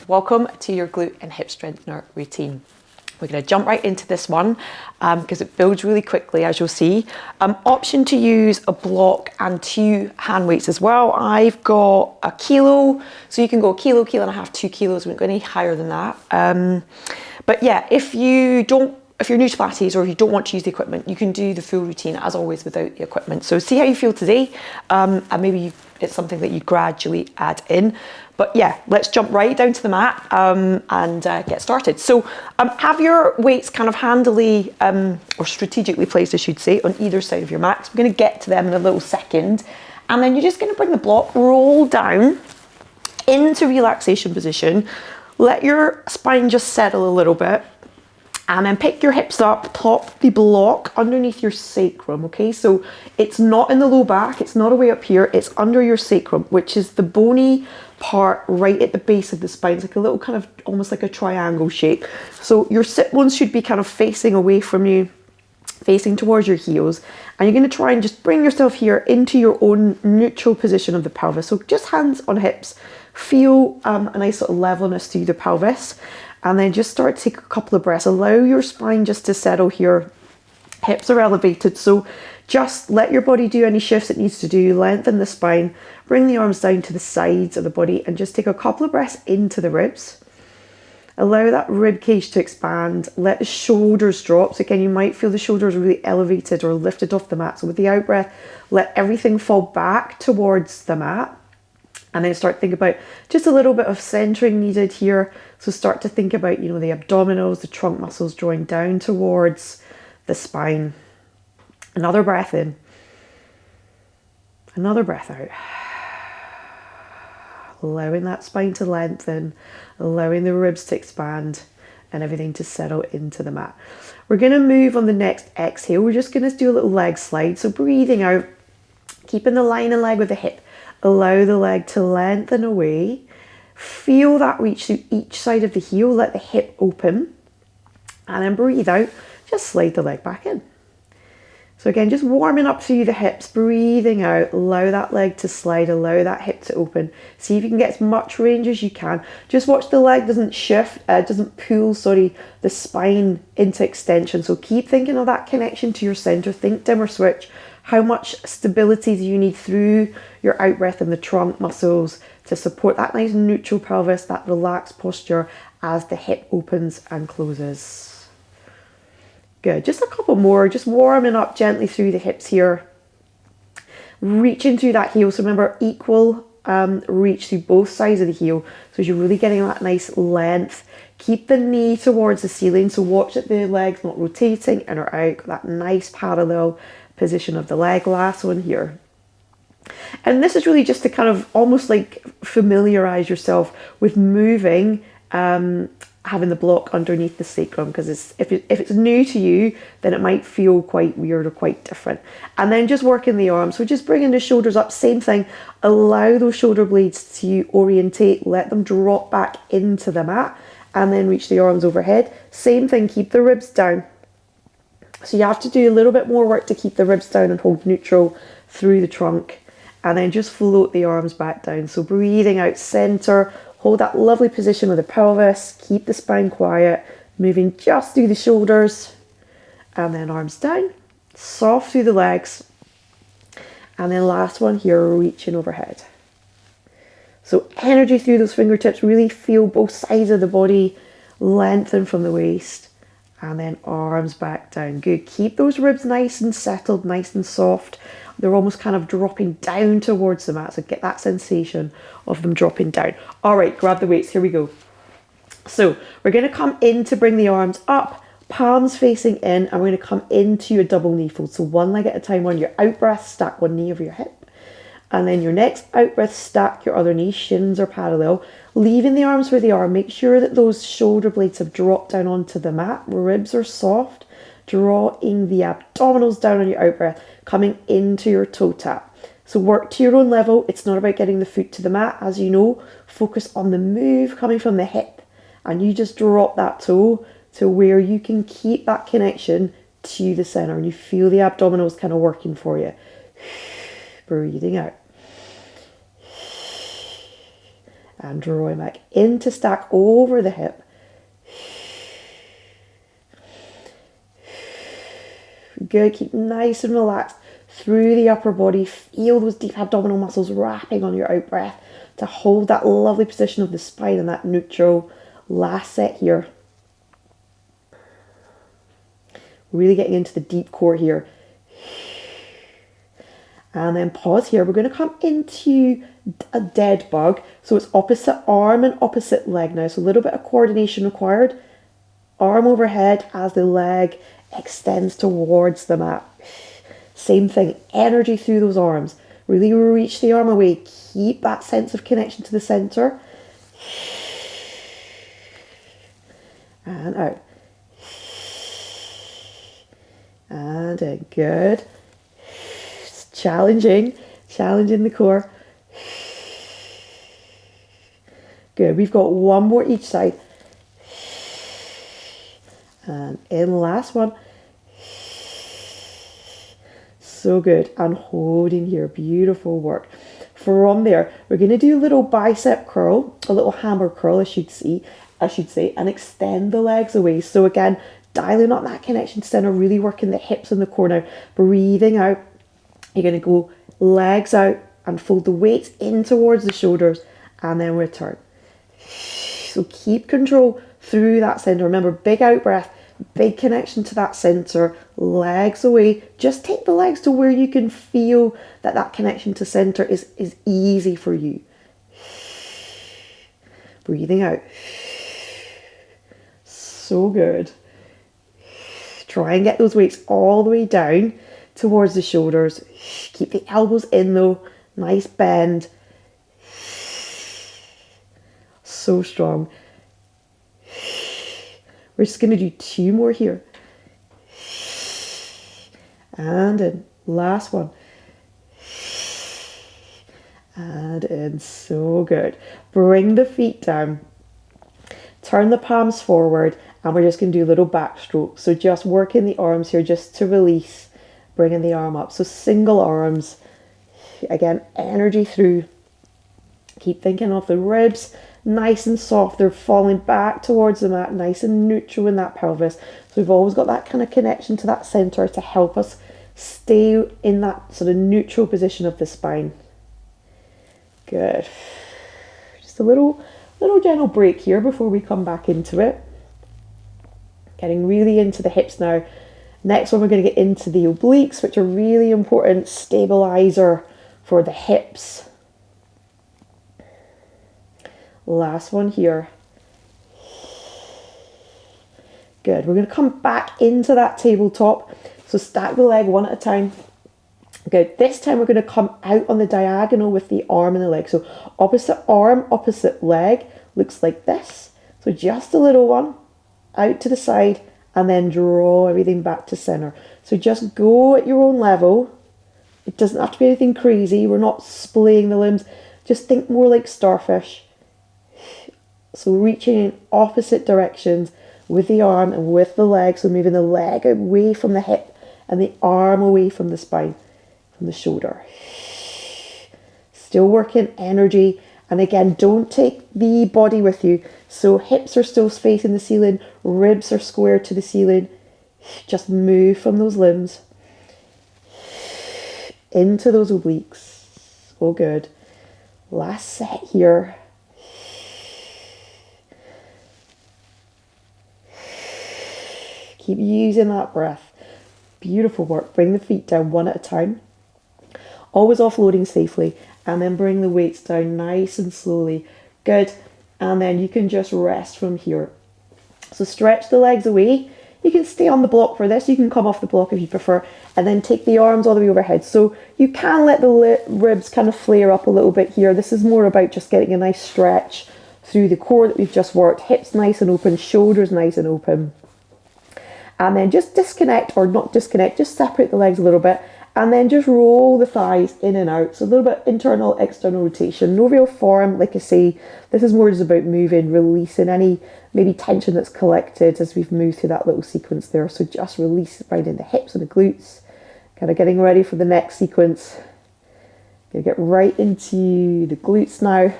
welcome to your glute and hip strengthener routine. We're going to jump right into this one because it builds really quickly, as you'll see. Option to use a block and 2 hand weights as well. I've got a kilo, so you can go kilo, kilo and a half, 2 kilos. We won't go any higher than that. But yeah, if you're new to Pilates or if you don't want to use the equipment, you can do the full routine as always without the equipment. So see how you feel today, and maybe it's something that you gradually add in. But yeah, let's jump right down to the mat and get started. So have your weights kind of handily or strategically placed, I should say, on either side of your mat. So we're going to get to them in a little second. And then you're just going to bring the block, roll down into relaxation position. Let your spine just settle a little bit. And then pick your hips up, plop the block underneath your sacrum, okay? So it's not in the low back, it's not away up here, it's under your sacrum, which is the bony part right at the base of the spine. It's like a little kind of, almost like a triangle shape. So your sit bones should be kind of facing away from you, facing towards your heels. And you're gonna try and just bring yourself here into your own neutral position of the pelvis. So just hands on hips, feel a nice little levelness through the pelvis. And then just start to take a couple of breaths. Allow your spine just to settle here. Hips are elevated, so just let your body do any shifts it needs to do. Lengthen the spine, bring the arms down to the sides of the body and just take a couple of breaths into the ribs. Allow that rib cage to expand. Let the shoulders drop. So again, you might feel the shoulders really elevated or lifted off the mat. So with the out breath, let everything fall back towards the mat. And then start to think about just a little bit of centering needed here. So start to think about, the abdominals, the trunk muscles drawing down towards the spine. Another breath in. Another breath out. Allowing that spine to lengthen, allowing the ribs to expand and everything to settle into the mat. We're going to move on the next exhale. We're just going to do a little leg slide. So breathing out, keeping the line and leg with the hip. Allow the leg to lengthen away. Feel that reach through each side of the heel. Let the hip open. And then breathe out. Just slide the leg back in. So again, just warming up through the hips. Breathing out. Allow that leg to slide. Allow that hip to open. See if you can get as much range as you can. Just watch the leg doesn't shift, doesn't pull, the spine into extension. So keep thinking of that connection to your center. Think dimmer switch. How much stability do you need through your out breath and the trunk muscles to support that nice neutral pelvis, that relaxed posture as the hip opens and closes. Good, just a couple more, just warming up gently through the hips here. Reaching through that heel, so remember equal reach through both sides of the heel. So you're really getting that nice length. Keep the knee towards the ceiling, so watch that the leg's not rotating in or out, that nice parallel position of the leg. Last one here. And this is really just to kind of almost like familiarize yourself with moving, having the block underneath the sacrum, because if it's new to you, then it might feel quite weird or quite different. And then just working the arms. So just bringing the shoulders up, same thing. Allow those shoulder blades to orientate, let them drop back into the mat, and then reach the arms overhead. Same thing, keep the ribs down. So you have to do a little bit more work to keep the ribs down and hold neutral through the trunk. And then just float the arms back down. So breathing out center, hold that lovely position with the pelvis, keep the spine quiet, moving just through the shoulders. And then arms down, soft through the legs. And then last one here, reaching overhead. So energy through those fingertips, really feel both sides of the body lengthen from the waist. And then arms back down. Good. Keep those ribs nice and settled, nice and soft. They're almost kind of dropping down towards the mat. So get that sensation of them dropping down. All right, grab the weights. Here we go. So we're going to come in to bring the arms up, palms facing in, and we're going to come into a double knee fold. So one leg at a time on your out breath, stack one knee over your hip. And then your next out breath, stack your other knee, shins are parallel. Leaving the arms where they are. Make sure that those shoulder blades have dropped down onto the mat. Ribs are soft. Drawing the abdominals down on your out breath. Coming into your toe tap. So work to your own level. It's not about getting the foot to the mat. As you know, focus on the move coming from the hip. And you just drop that toe to where you can keep that connection to the center. And you feel the abdominals kind of working for you. Breathing out. and drawing back into stack over the hip. Good, keep nice and relaxed through the upper body. Feel those deep abdominal muscles wrapping on your out breath to hold that lovely position of the spine and that neutral. Last set here. Really getting into the deep core here. And then pause here. We're going to come into a dead bug. So it's opposite arm and opposite leg now. So a little bit of coordination required. Arm overhead as the leg extends towards the mat. Same thing, energy through those arms. Really reach the arm away. Keep that sense of connection to the center. And out. And in. Good. Challenging the core. Good. We've got one more each side. And in, last one. So good. And holding here. Beautiful work. From there, we're going to do a little bicep curl, a little hammer curl, I should say, and extend the legs away. So again, dialing up that connection to center, really working the hips and the core now. Breathing out. You're going to go legs out and fold the weights in towards the shoulders and then return. So keep control through that center. Remember, big out breath, big connection to that center, legs away. Just take the legs to where you can feel that that connection to center is easy for you. Breathing out. So good. Try and get those weights all the way down towards the shoulders. Keep the elbows in though. Nice bend. So strong. We're just going to do 2 more here. And in. Last one. And in. So good. Bring the feet down. Turn the palms forward. And we're just going to do a little backstroke. So just working the arms here just to release. Bringing the arm up. So single arms. Again, energy through. Keep thinking of the ribs. Nice and soft. They're falling back towards the mat. Nice and neutral in that pelvis. So we've always got that kind of connection to that center to help us stay in that sort of neutral position of the spine. Good. Just a little gentle break here before we come back into it. Getting really into the hips now. Next one, we're going to get into the obliques, which are really important stabilizer for the hips. Last one here. Good. We're going to come back into that tabletop. So stack the leg one at a time. Good. This time we're going to come out on the diagonal with the arm and the leg. So opposite arm, opposite leg looks like this. So just a little one out to the side and then draw everything back to center. So just go at your own level. It doesn't have to be anything crazy. We're not splaying the limbs. Just think more like starfish. So reaching in opposite directions with the arm and with the leg. So moving the leg away from the hip and the arm away from the spine, from the shoulder. Still working energy. And again, don't take the body with you. So hips are still facing the ceiling. Ribs are square to the ceiling. Just move from those limbs into those obliques. Oh, good. Last set here. Keep using that breath. Beautiful work. Bring the feet down one at a time. Always offloading safely. And then bring the weights down nice and slowly. Good. And then you can just rest from here. So stretch the legs away. You can stay on the block for this. You can come off the block if you prefer. And then take the arms all the way overhead. So you can let the ribs kind of flare up a little bit here. This is more about just getting a nice stretch through the core that we've just worked. Hips nice and open. Shoulders nice and open. And then just disconnect, or not disconnect, just separate the legs a little bit. And then just roll the thighs in and out. So a little bit internal, external rotation. No real form, like I say. This is more just about moving, releasing any maybe tension that's collected as we've moved through that little sequence there. So just release right in the hips and the glutes. Kind of getting ready for the next sequence. Gonna get right into the glutes now.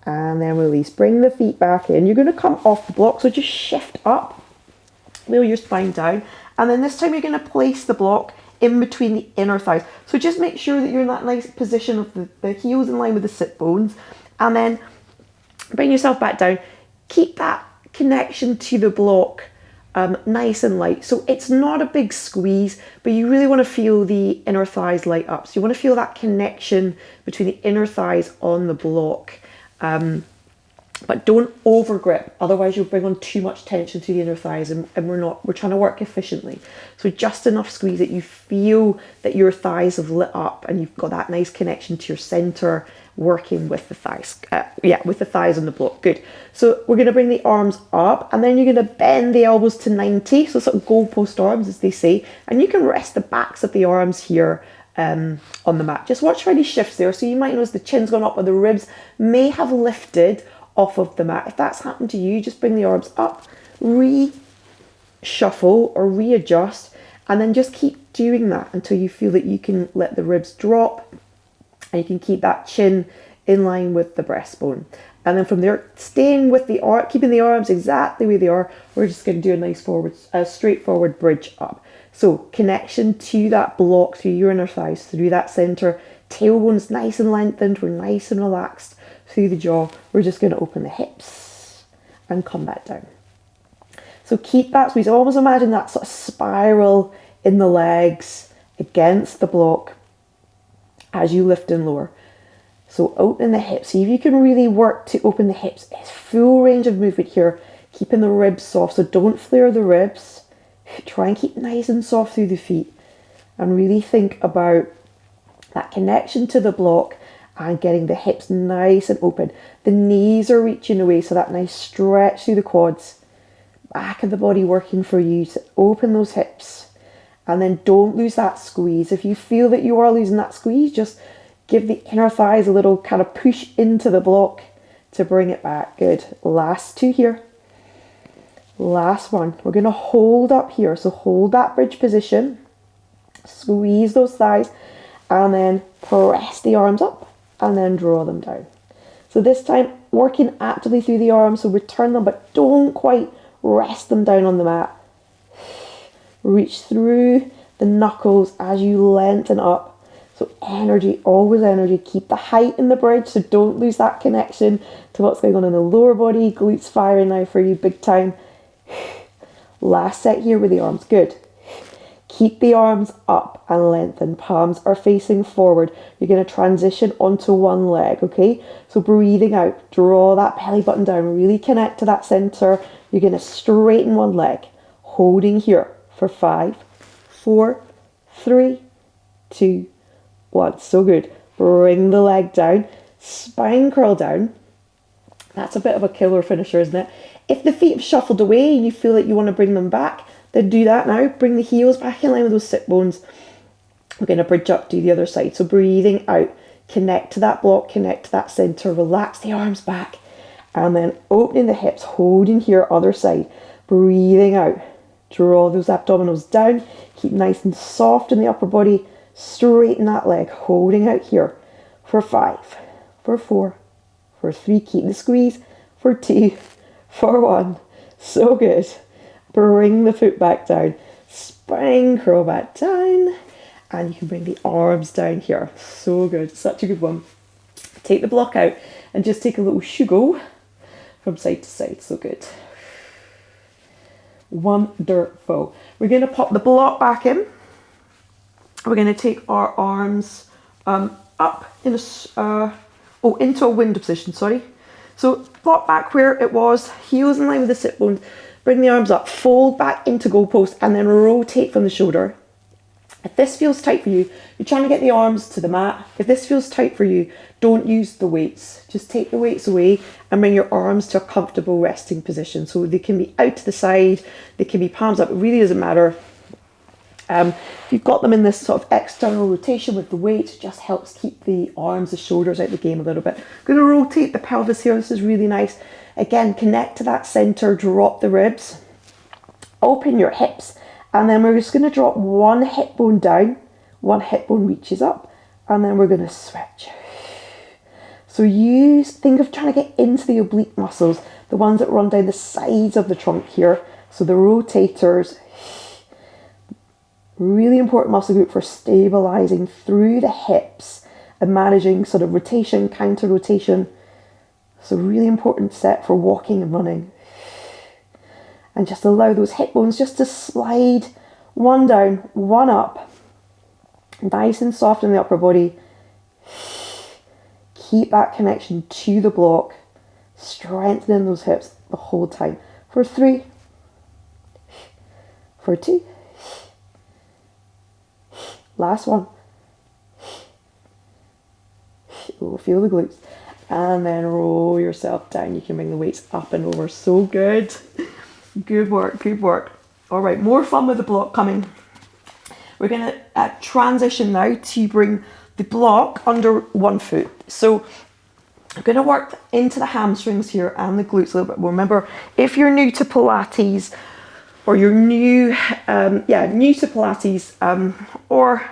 and then release. Bring the feet back in. You're going to come off the block, so just shift up, wheel your spine down, and then this time you're going to place the block in between the inner thighs. So just make sure that you're in that nice position of the heels in line with the sit bones, and then bring yourself back down. Keep that connection to the block nice and light. So it's not a big squeeze, but you really want to feel the inner thighs light up. So you want to feel that connection between the inner thighs on the block. But don't over grip, otherwise you'll bring on too much tension to the inner thighs, and we're trying to work efficiently. So just enough squeeze that you feel that your thighs have lit up and you've got that nice connection to your center, working with the thighs. With the thighs on the block. Good. So we're going to bring the arms up, and then you're going to bend the elbows to 90, so sort of goalpost arms, as they say, and you can rest the backs of the arms here on the mat. Just watch for any shifts there. So you might notice the chin's gone up, or the ribs may have lifted off of the mat. If that's happened to you, just bring the arms up, reshuffle or readjust, and then just keep doing that until you feel that you can let the ribs drop and you can keep that chin in line with the breastbone. And then from there, staying with the arm, keeping the arms exactly where they are, we're just going to do a nice straightforward bridge up. So connection to that block through your inner thighs, through that center, tailbone's nice and lengthened, we're nice and relaxed through the jaw. We're just going to open the hips and come back down. So keep that squeeze. Almost imagine that sort of spiral in the legs against the block as you lift and lower. So open the hips. See if you can really work to open the hips. It's full range of movement here, keeping the ribs soft. So don't flare the ribs. Try and keep nice and soft through the feet, and really think about that connection to the block and getting the hips nice and open. The knees are reaching away, so that nice stretch through the quads. Back of the body working for you to open those hips. And then don't lose that squeeze. If you feel that you are losing that squeeze, just give the inner thighs a little kind of push into the block to bring it back. Good. Last two here. Last one. We're going to hold up here. So hold that bridge position. Squeeze those thighs. And then press the arms up. And then draw them down. So this time, working actively through the arms. So return them, but don't quite rest them down on the mat. Reach through the knuckles as you lengthen up. So energy, always energy. Keep the height in the bridge, so don't lose that connection to what's going on in the lower body. Glutes firing now for you big time. Last set here with the arms. Good. Keep the arms up and lengthen. Palms are facing forward. You're going to transition onto one leg, okay? So breathing out, draw that belly button down. Really connect to that center. You're going to straighten one leg. Holding here for 5, 4, 3, 2, 1. So good. Bring the leg down. Spine curl down. That's a bit of a killer finisher, isn't it? If the feet have shuffled away and you feel like you want to bring them back, then do that now. Bring the heels back in line with those sit bones. We're going to bridge up to the other side. So breathing out. Connect to that block. Connect to that center. Relax the arms back. And then opening the hips. Holding here, other side. Breathing out. Draw those abdominals down. Keep nice and soft in the upper body. Straighten that leg. Holding out here for 5, for 4, for 3. Keep the squeeze. For 2, for 1. So good. Bring the foot back down. Spine curl back down. And you can bring the arms down here. So good. Such a good one. Take the block out and just take a little shugo from side to side. So good. Wonderful. We're going to pop the block back in. We're going to take our arms up in into a window position, sorry. So block back where it was, heels in line with the sit bones. Bring the arms up, fold back into goalpost, and then rotate from the shoulder. If this feels tight for you, you're trying to get the arms to the mat. If this feels tight for you, don't use the weights. Just take the weights away and bring your arms to a comfortable resting position. So they can be out to the side, they can be palms up, it really doesn't matter. If you've got them in this sort of external rotation with the weight, it just helps keep the arms, the shoulders out of the game a little bit. I'm going to rotate the pelvis here. This is really nice. Again, connect to that center, drop the ribs, open your hips, and then we're just going to drop one hip bone down, one hip bone reaches up, and then we're going to switch. So think of trying to get into the oblique muscles, the ones that run down the sides of the trunk here. So the rotators, really important muscle group for stabilizing through the hips and managing sort of rotation, counter rotation. So really important set for walking and running. And just allow those hip bones just to slide one down, one up. Nice and soft in the upper body. Keep that connection to the block. Strengthening those hips the whole time. For 3. For 2. Last one. Oh, feel the glutes. And then roll yourself down. You can bring the weights up and over. So good. Good work, good work. All right, more fun with the block coming. We're going to transition now to bring the block under one foot. So I'm going to work into the hamstrings here and the glutes a little bit more. Remember, if you're new to Pilates, or you're new to Pilates, or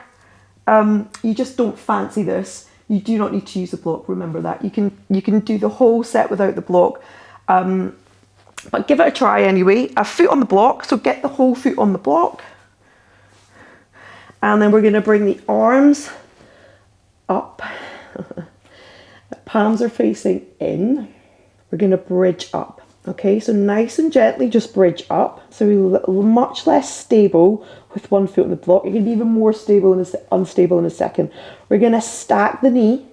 you just don't fancy this, you do not need to use the block. Remember that. You can do the whole set without the block, but give it a try anyway. A foot on the block, so get the whole foot on the block, and then we're going to bring the arms up. The palms are facing in. We're going to bridge up. Okay, so nice and gently just bridge up. So we're much less stable with one foot on the block. You're going to be even more stable and unstable in a second. We're going to stack the knee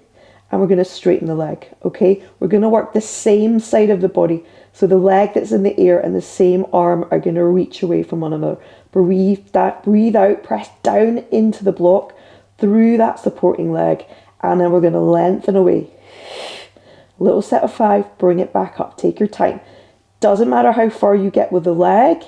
and we're going to straighten the leg. Okay, we're going to work the same side of the body. So the leg that's in the air and the same arm are going to reach away from one another. Breathe out, press down into the block through that supporting leg, and then we're going to lengthen away. Little set of 5, bring it back up. Take your time. Doesn't matter how far you get with the leg,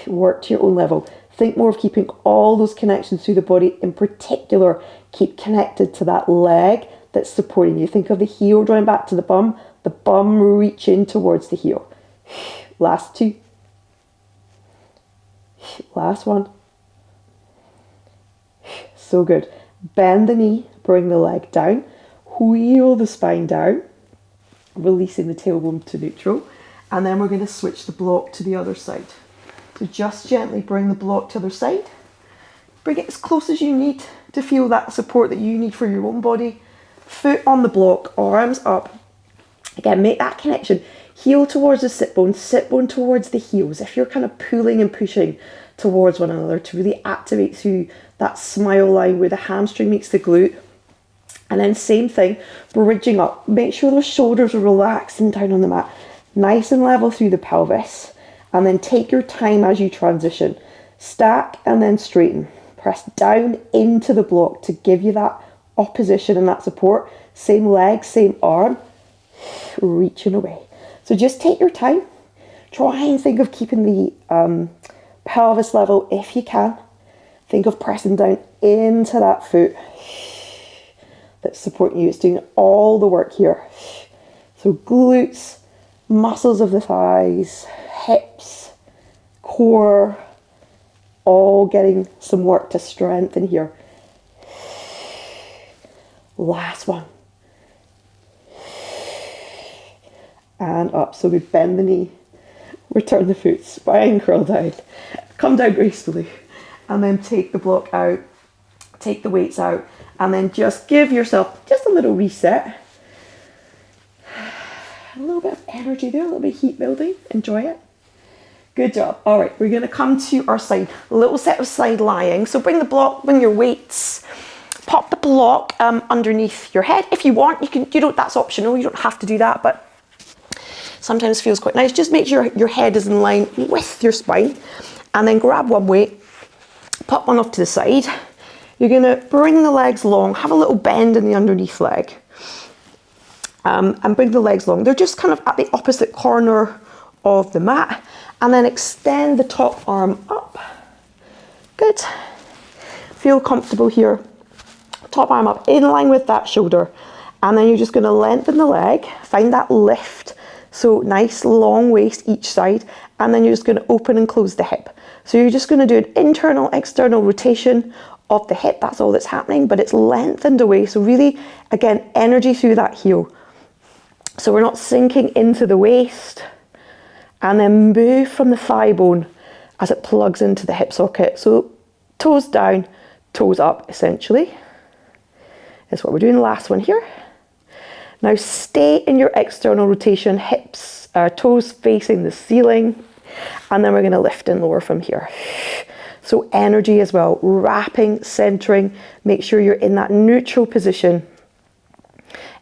work to your own level. Think more of keeping all those connections through the body. In particular, keep connected to that leg that's supporting you. Think of the heel drawing back to the bum reaching towards the heel. Last 2. Last 1. So good. Bend the knee, bring the leg down, wheel the spine down, releasing the tailbone to neutral, and then we're going to switch the block to the other side. So just gently bring the block to the other side. Bring it as close as you need to feel that support that you need for your own body. Foot on the block, arms up. Again, make that connection. Heel towards the sit bone towards the heels. If you're kind of pulling and pushing towards one another to really activate through that smile line where the hamstring meets the glute. And then same thing, bridging up. Make sure those shoulders are relaxed and down on the mat. Nice and level through the pelvis. And then take your time as you transition. Stack and then straighten. Press down into the block to give you that opposition and that support. Same leg, same arm. Reaching away. So just take your time. Try and think of keeping the pelvis level if you can. Think of pressing down into that foot that's supporting you. It's doing all the work here. So glutes, muscles of the thighs, hips, core, all getting some work to strengthen here. Last one. And up. So we bend the knee, return the foot, spine curl down, come down gracefully, and then take the block out, take the weights out, and then just give yourself just a little reset. A little bit of energy there, a little bit of heat building. Enjoy it. Good job. All right, we're going to come to our side, a little set of side lying. So bring the block, bring your weights, pop the block underneath your head. If you want, that's optional. You don't have to do that, but sometimes feels quite nice. Just make sure your head is in line with your spine, and then grab one weight, pop one off to the side. You're going to bring the legs long, have a little bend in the underneath leg, and bring the legs long. They're just kind of at the opposite corner of the mat, and then extend the top arm up. Good. Feel comfortable here. Top arm up in line with that shoulder, and then you're just going to lengthen the leg, find that lift. So nice long waist each side, and then you're just going to open and close the hip. So you're just going to do an internal, external rotation of the hip. That's all that's happening, but it's lengthened away. So really, again, energy through that heel. So we're not sinking into the waist, and then move from the thigh bone as it plugs into the hip socket. So toes down, toes up, essentially. Is what we're doing. Last one here. Now stay in your external rotation, hips, toes facing the ceiling, and then we're going to lift and lower from here. So energy as well, wrapping, centering, make sure you're in that neutral position.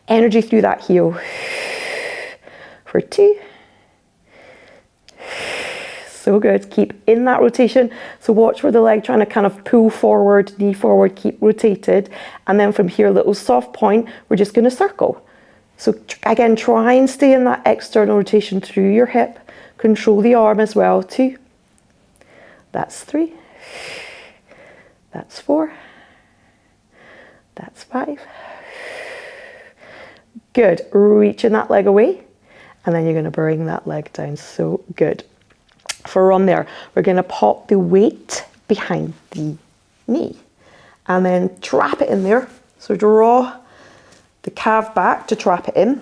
Energy through that heel. For 2. So good. Keep in that rotation. So watch for the leg trying to kind of pull forward, knee forward, keep rotated. And then from here, little soft point, we're just going to circle. So again, try and stay in that external rotation through your hip. Control the arm as well. 2. That's 3. That's 4. That's 5. Good. Reaching that leg away. And then you're going to bring that leg down. So good. For on there, we're going to pop the weight behind the knee. And then trap it in there. So draw the calf back to trap it in.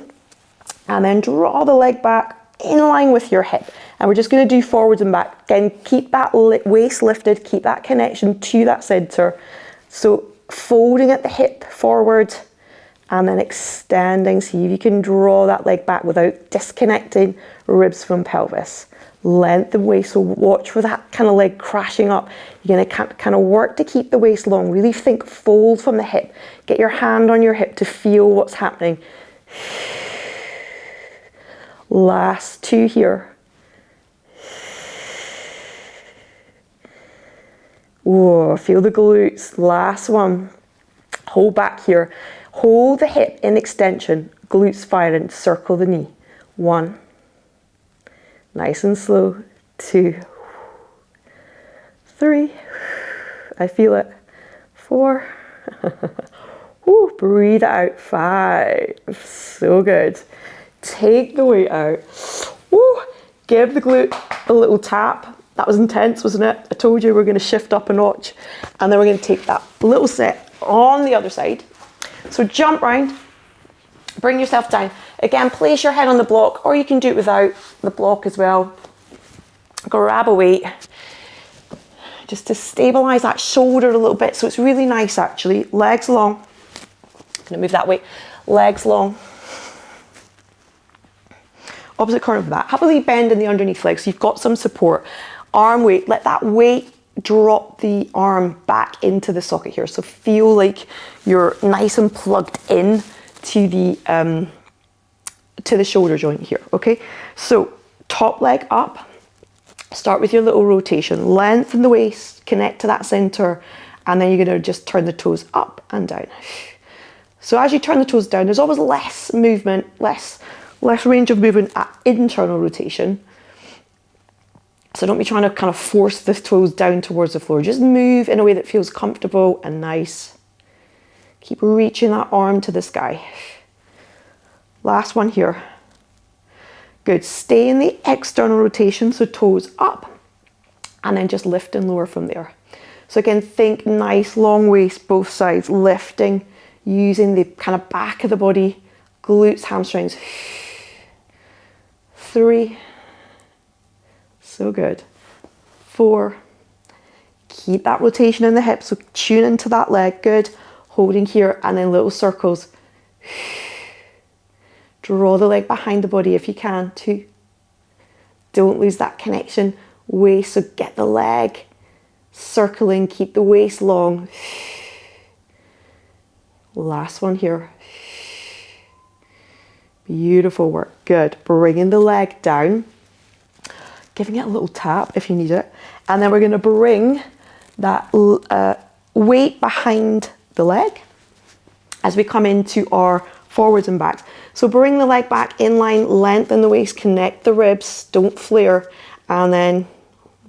And then draw the leg back in line with your hip. And we're just going to do forwards and back. Again, keep that waist lifted. Keep that connection to that center. So folding at the hip forward. And then extending. See if you can draw that leg back without disconnecting ribs from pelvis. Lengthen waist, so watch for that kind of leg crashing up. You're going to kind of work to keep the waist long. Really think fold from the hip. Get your hand on your hip to feel what's happening. Last 2 here. Whoa, feel the glutes. Last one. Hold back here. Hold the hip in extension. Glutes firing. Circle the knee. 1. Nice and slow. 2. 3. I feel it. 4. Woo, breathe out. 5. So good. Take the weight out. Woo. Give the glute a little tap. That was intense, wasn't it? I told you we're going to shift up a notch. And then we're going to take that little set on the other side. So jump round. Bring yourself down. Again, place your head on the block, or you can do it without the block as well. Grab a weight just to stabilize that shoulder a little bit. So it's really nice actually. Legs long. I'm gonna move that way. Legs long. Opposite corner of that. Happily bend in the underneath leg so you've got some support. Arm weight. Let that weight drop the arm back into the socket here. So feel like you're nice and plugged in to the shoulder joint here, okay? So top leg up, start with your little rotation, lengthen the waist, connect to that center, and then you're gonna just turn the toes up and down. So as you turn the toes down, there's always less movement, less range of movement at internal rotation. So don't be trying to kind of force the toes down towards the floor. Just move in a way that feels comfortable and nice. Keep reaching that arm to the sky. Last one here. Good. Stay in the external rotation, so toes up. And then just lift and lower from there. So again, think nice long waist, both sides, lifting, using the kind of back of the body, glutes, hamstrings. 3. So good. 4. Keep that rotation in the hips, so tune into that leg. Good. Holding here, and then little circles. Draw the leg behind the body if you can. 2. Don't lose that connection. Waist, so get the leg circling, keep the waist long. Last one here. Beautiful work. Good. Bringing the leg down. Giving it a little tap if you need it. And then we're going to bring that weight behind the leg as we come into our forwards and backs. So bring the leg back in line, lengthen the waist, connect the ribs, don't flare, and then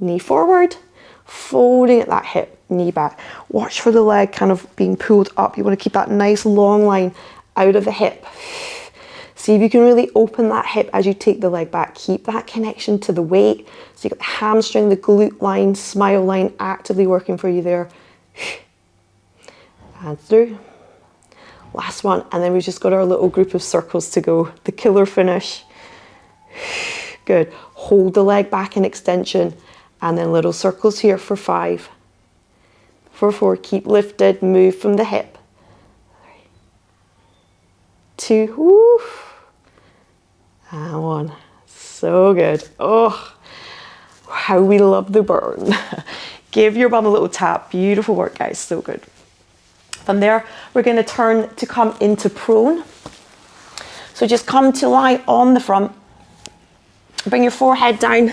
knee forward, folding at that hip, knee back. Watch for the leg kind of being pulled up. You want to keep that nice long line out of the hip. See if you can really open that hip as you take the leg back. Keep that connection to the weight. So you got the hamstring, the glute line, smile line actively working for you there. and through. Last one, and then we've just got our little group of circles to go. The killer finish. Good. Hold the leg back in extension, and then little circles here for 5. For 4, keep lifted, move from the hip. 3, 2, woo, and 1. So good. Oh, how we love the burn. Give your bum a little tap. Beautiful work, guys. So good. From there, we're going to turn to come into prone. So just come to lie on the front. Bring your forehead down.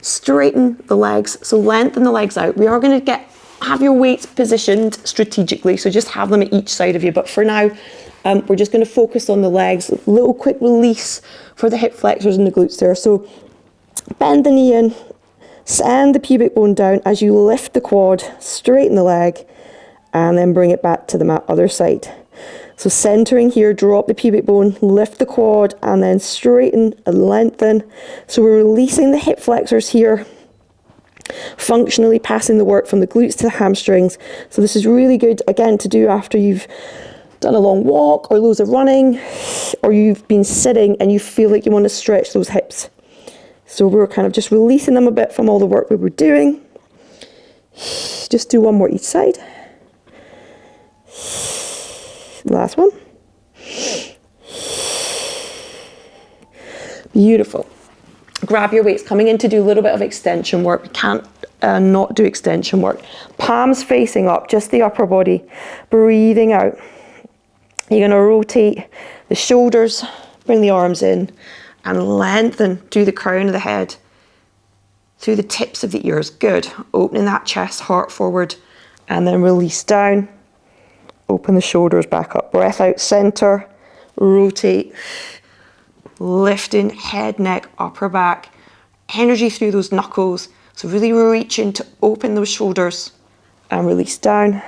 Straighten the legs. So lengthen the legs out. We are going to have your weights positioned strategically. So just have them at each side of you. But for now, we're just going to focus on the legs. A little quick release for the hip flexors and the glutes there. So bend the knee in. Send the pubic bone down as you lift the quad. Straighten the leg. And then bring it back to the mat, other side. So centering here, drop the pubic bone, lift the quad, and then straighten and lengthen. So we're releasing the hip flexors here, functionally passing the work from the glutes to the hamstrings. So this is really good, again, to do after you've done a long walk or loads of running, or you've been sitting and you feel like you want to stretch those hips. So we're kind of just releasing them a bit from all the work we were doing. Just do one more each side. Last one. Beautiful. Grab your weights. Coming in to do a little bit of extension work. We can't not do extension work. Palms facing up, just the upper body. Breathing out. You're going to rotate the shoulders, bring the arms in, and lengthen through the crown of the head, through the tips of the ears. Good. Opening that chest, heart forward, and then release down. Open the shoulders back up. Breath out, center, rotate, lifting head, neck, upper back. Energy through those knuckles. So really reaching to open those shoulders and release down.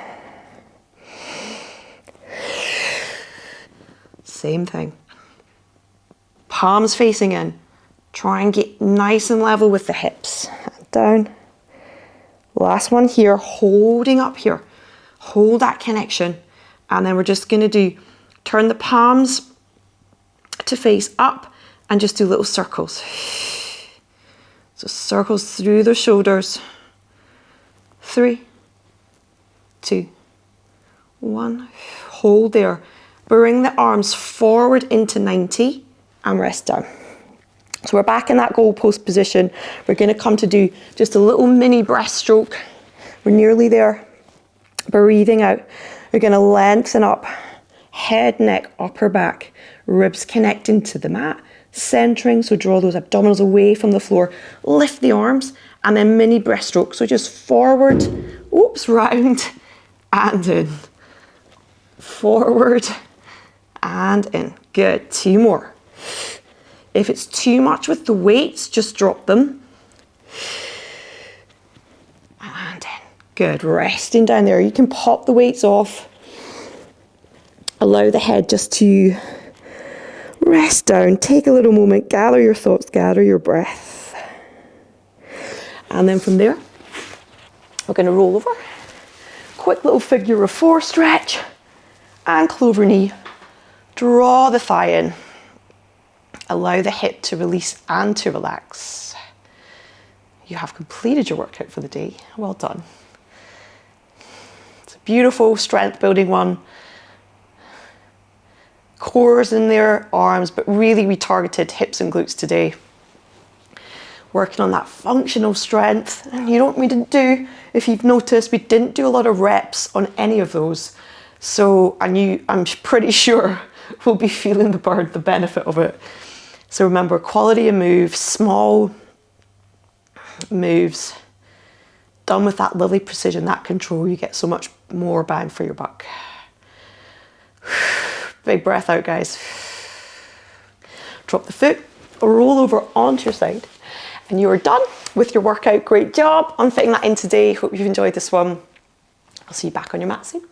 Same thing. Palms facing in. Try and get nice and level with the hips. Down. Last one here, holding up here. Hold that connection. And then we're just going to turn the palms to face up and just do little circles. So circles through the shoulders. 3, 2, 1. Hold there. Bring the arms forward into 90 and rest down. So we're back in that goalpost position. We're going to come to do just a little mini breaststroke. We're nearly there. Breathing out. We're going to lengthen up. Head, neck, upper back. Ribs connecting to the mat. Centering, so draw those abdominals away from the floor. Lift the arms and then mini breaststroke. So just forward, oops, round and in. Forward and in. Good. 2 more. If it's too much with the weights, just drop them. And in. Good. Resting down there. You can pop the weights off. Allow the head just to rest down. Take a little moment. Gather your thoughts. Gather your breath. And then from there, we're going to roll over. Quick little figure of 4 stretch. And clover knee. Draw the thigh in. Allow the hip to release and to relax. You have completed your workout for the day. Well done. It's a beautiful strength building one. Cores in there, arms, but really we targeted hips and glutes today. Working on that functional strength. And we didn't do, if you've noticed, we didn't do a lot of reps on any of those. So I'm pretty sure we'll be feeling the benefit of it. So remember, quality of move, small moves, done with that lovely precision, that control, you get so much more bang for your buck. Big breath out, guys. Drop the foot, roll over onto your side, and you are done with your workout. Great job on fitting that in today. Hope you've enjoyed this one. I'll see you back on your mat soon.